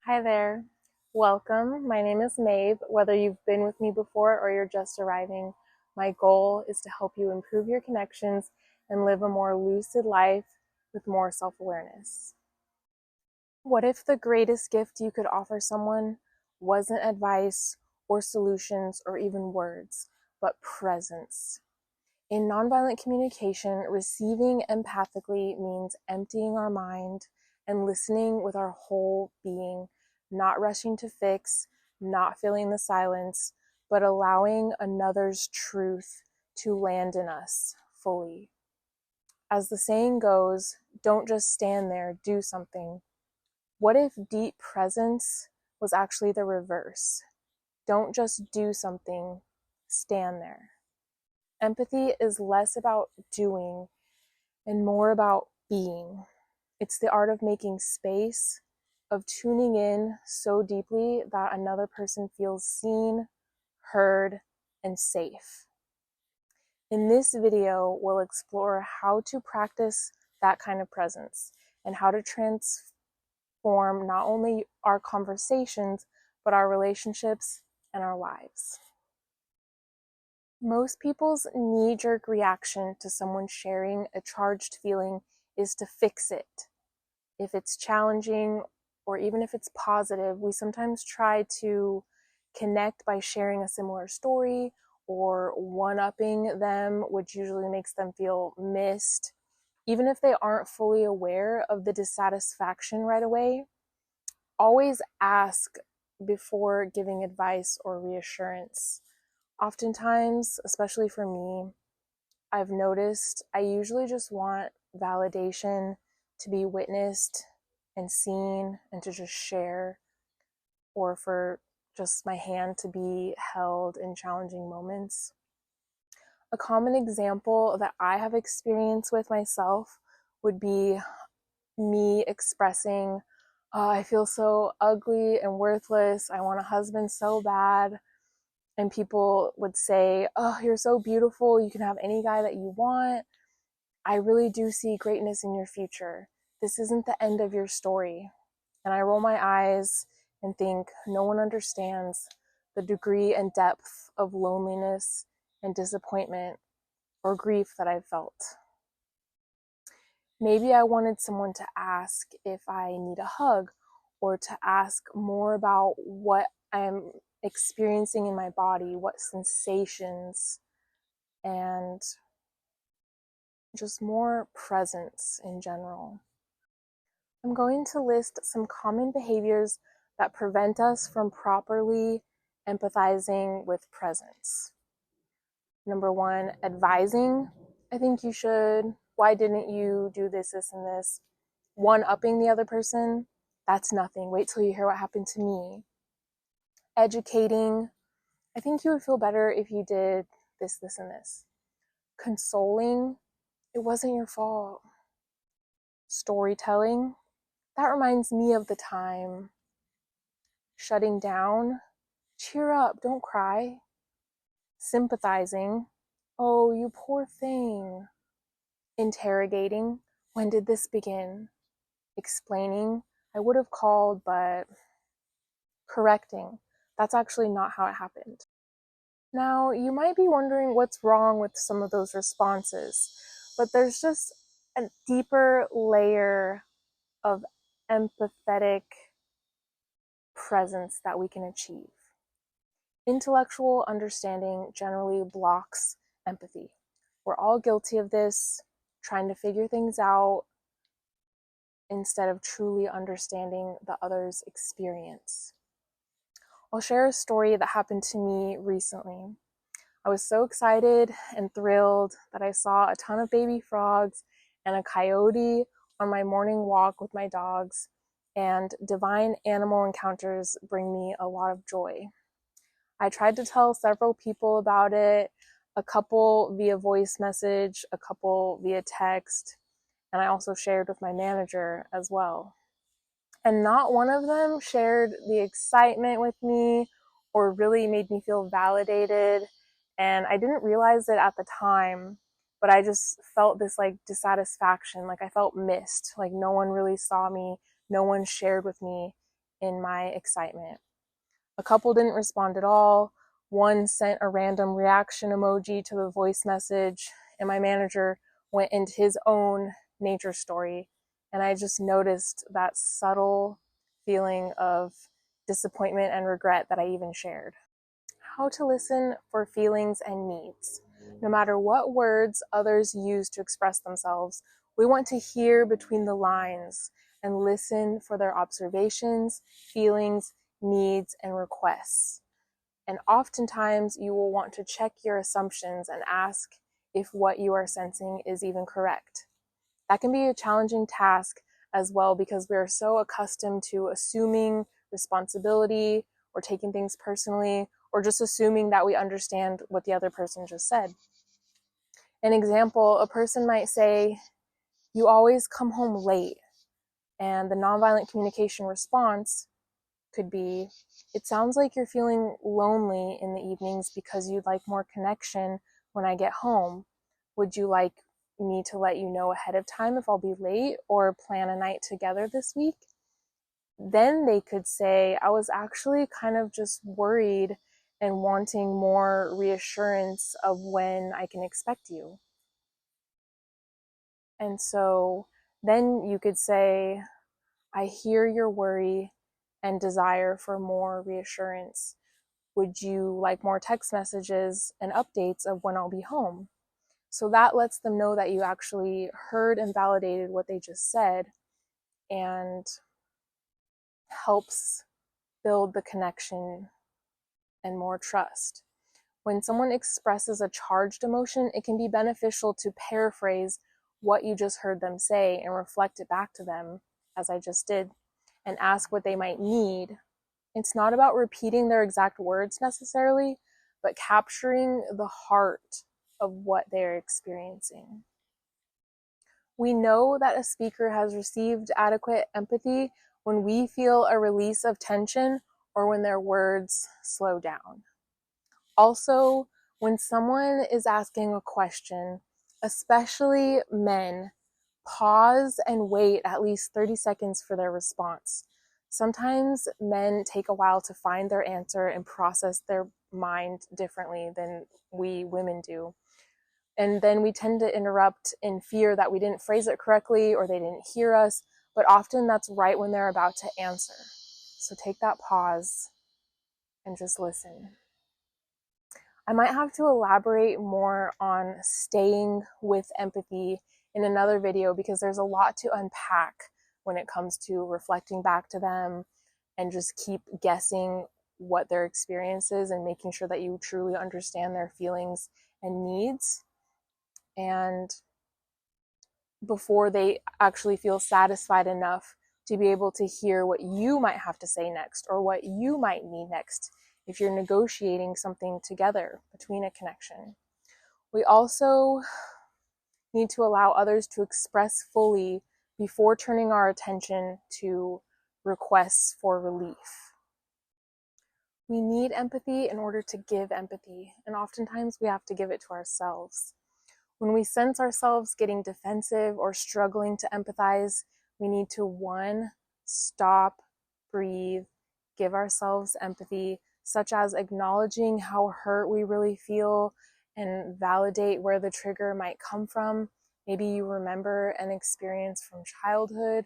Hi there. Welcome. My name is Maeve. Whether you've been with me before or you're just arriving, my goal is to help you improve your connections and live a more lucid life with more self-awareness. What if the greatest gift you could offer someone wasn't advice or solutions or even words, but presence? In nonviolent communication, receiving empathically means emptying our mind and listening with our whole being, not rushing to fix, not filling the silence, but allowing another's truth to land in us fully. As the saying goes, don't just stand there, do something. What if deep presence was actually the reverse? Don't just do something, stand there. Empathy is less about doing and more about being. It's the art of making space, of tuning in so deeply that another person feels seen, heard, and safe. In this video, we'll explore how to practice that kind of presence and how to transform not only our conversations, but our relationships and our lives. Most people's knee-jerk reaction to someone sharing a charged feeling is to fix it. If it's challenging or even if it's positive, we sometimes try to connect by sharing a similar story or one-upping them, which usually makes them feel missed. Even if they aren't fully aware of the dissatisfaction right away, always ask before giving advice or reassurance. Oftentimes, especially for me, I've noticed I usually just want validation to be witnessed and seen and to just share, or for just my hand to be held in challenging moments. A common example that I have experienced with myself would be me expressing, oh, I feel so ugly and worthless. I want a husband so bad. And people would say, oh, you're so beautiful. You can have any guy that you want. I really do see greatness in your future. This isn't the end of your story. And I roll my eyes and think, no one understands the degree and depth of loneliness and disappointment or grief that I've felt. Maybe I wanted someone to ask if I need a hug or to ask more about what I'm experiencing in my body, what sensations, and just more presence in general. I'm going to list some common behaviors that prevent us from properly empathizing with presence. Number one, advising. I think you should. Why didn't you do this, this, and this? One-upping the other person. That's nothing. Wait till you hear what happened to me. Educating. I think you would feel better if you did this, this, and this. Consoling. It wasn't your fault. Storytelling. That reminds me of the time. Shutting down. Cheer up, don't cry. Sympathizing. Oh, you poor thing. Interrogating. When did this begin? Explaining. I would have called, but correcting. That's actually not how it happened. Now, you might be wondering what's wrong with some of those responses, but there's just a deeper layer of empathetic presence that we can achieve. Intellectual understanding generally blocks empathy. We're all guilty of this, trying to figure things out instead of truly understanding the other's experience. I'll share a story that happened to me recently. I was so excited and thrilled that I saw a ton of baby frogs and a coyote on my morning walk with my dogs, and divine animal encounters bring me a lot of joy. I tried to tell several people about it, a couple via voice message, a couple via text, and I also shared with my manager as well. And not one of them shared the excitement with me or really made me feel validated. And I didn't realize it at the time, but I just felt this like dissatisfaction, like I felt missed, like no one really saw me, no one shared with me. in my excitement. A couple didn't respond at all. One sent a random reaction emoji to the voice message, and my manager went into his own nature story. And I just noticed that subtle feeling of disappointment and regret that I even shared. How to listen for feelings and needs. No matter what words others use to express themselves, we want to hear between the lines and listen for their observations, feelings, needs, and requests. And oftentimes you will want to check your assumptions and ask if what you are sensing is even correct. That can be a challenging task as well because we are so accustomed to assuming responsibility or taking things personally or just assuming that we understand what the other person just said. An example, a person might say, "You always come home late." And the nonviolent communication response could be, "It sounds like you're feeling lonely in the evenings because you'd like more connection when I get home. Would you like me to let you know ahead of time if I'll be late or plan a night together this week?" Then they could say, "I was actually kind of just worried and wanting more reassurance of when I can expect you." And so then you could say, "I hear your worry and desire for more reassurance. Would you like more text messages and updates of when I'll be home?" So that lets them know that you actually heard and validated what they just said and helps build the connection and more trust. When someone expresses a charged emotion, it can be beneficial to paraphrase what you just heard them say and reflect it back to them, as I just did, and ask what they might need. It's not about repeating their exact words necessarily, but capturing the heart of what they're experiencing. We know that a speaker has received adequate empathy when we feel a release of tension or when their words slow down. Also, when someone is asking a question, especially men, pause and wait at least 30 seconds for their response. Sometimes men take a while to find their answer and process their mind differently than we women do. And then we tend to interrupt in fear that we didn't phrase it correctly or they didn't hear us, but often that's right when they're about to answer. So take that pause and just listen. I might have to elaborate more on staying with empathy in another video because there's a lot to unpack when it comes to reflecting back to them and just keep guessing what their experience is and making sure that you truly understand their feelings and needs. And before they actually feel satisfied enough to be able to hear what you might have to say next or what you might need next if you're negotiating something together between a connection. We also need to allow others to express fully before turning our attention to requests for relief. We need empathy in order to give empathy, and oftentimes we have to give it to ourselves. When we sense ourselves getting defensive or struggling to empathize, we need to 1, stop, breathe, give ourselves empathy, such as acknowledging how hurt we really feel and validate where the trigger might come from. Maybe you remember an experience from childhood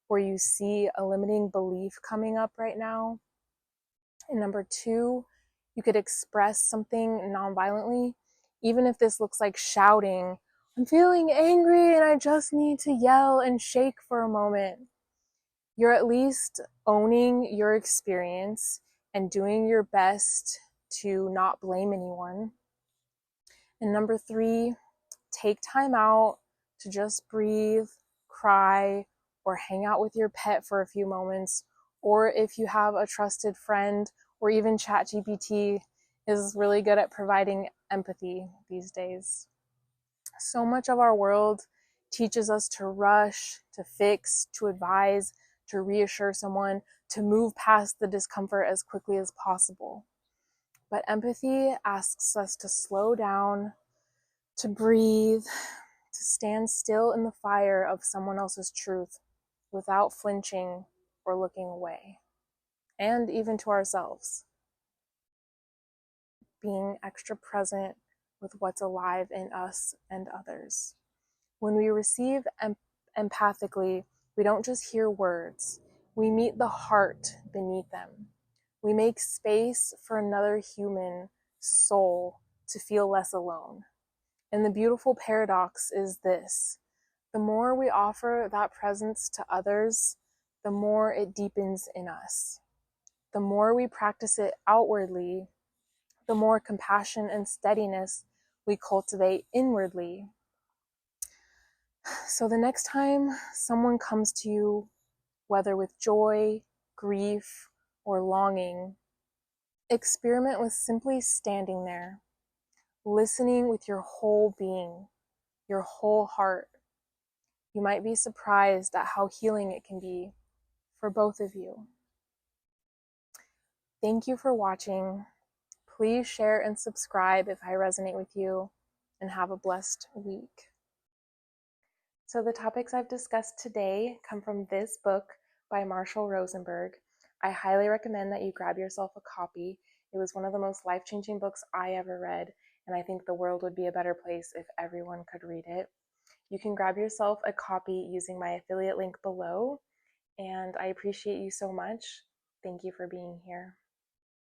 where you see a limiting belief coming up right now. And number 2, you could express something non-violently, even if this looks like shouting, "I'm feeling angry and I just need to yell and shake for a moment." You're at least owning your experience and doing your best to not blame anyone. And number 3, take time out to just breathe, cry, or hang out with your pet for a few moments. Or if you have a trusted friend, or even ChatGPT is really good at providing empathy these days. So much of our world teaches us to rush, to fix, to advise, to reassure someone, to move past the discomfort as quickly as possible. But empathy asks us to slow down, to breathe, to stand still in the fire of someone else's truth without flinching or looking away. and even to ourselves. Being extra present with what's alive in us and others. When we receive empathically, we don't just hear words, we meet the heart beneath them. We make space for another human soul to feel less alone. And the beautiful paradox is this: the more we offer that presence to others, the more it deepens in us. The more we practice it outwardly, the more compassion and steadiness we cultivate inwardly. So the next time someone comes to you, whether with joy, grief, or longing, experiment with simply standing there, listening with your whole being, your whole heart. You might be surprised at how healing it can be for both of you. Thank you for watching. Please share and subscribe if I resonate with you, and have a blessed week. So the topics I've discussed today come from this book by Marshall Rosenberg. I highly recommend that you grab yourself a copy. It was one of the most life-changing books I ever read, and I think the world would be a better place if everyone could read it. You can grab yourself a copy using my affiliate link below, and I appreciate you so much. Thank you for being here.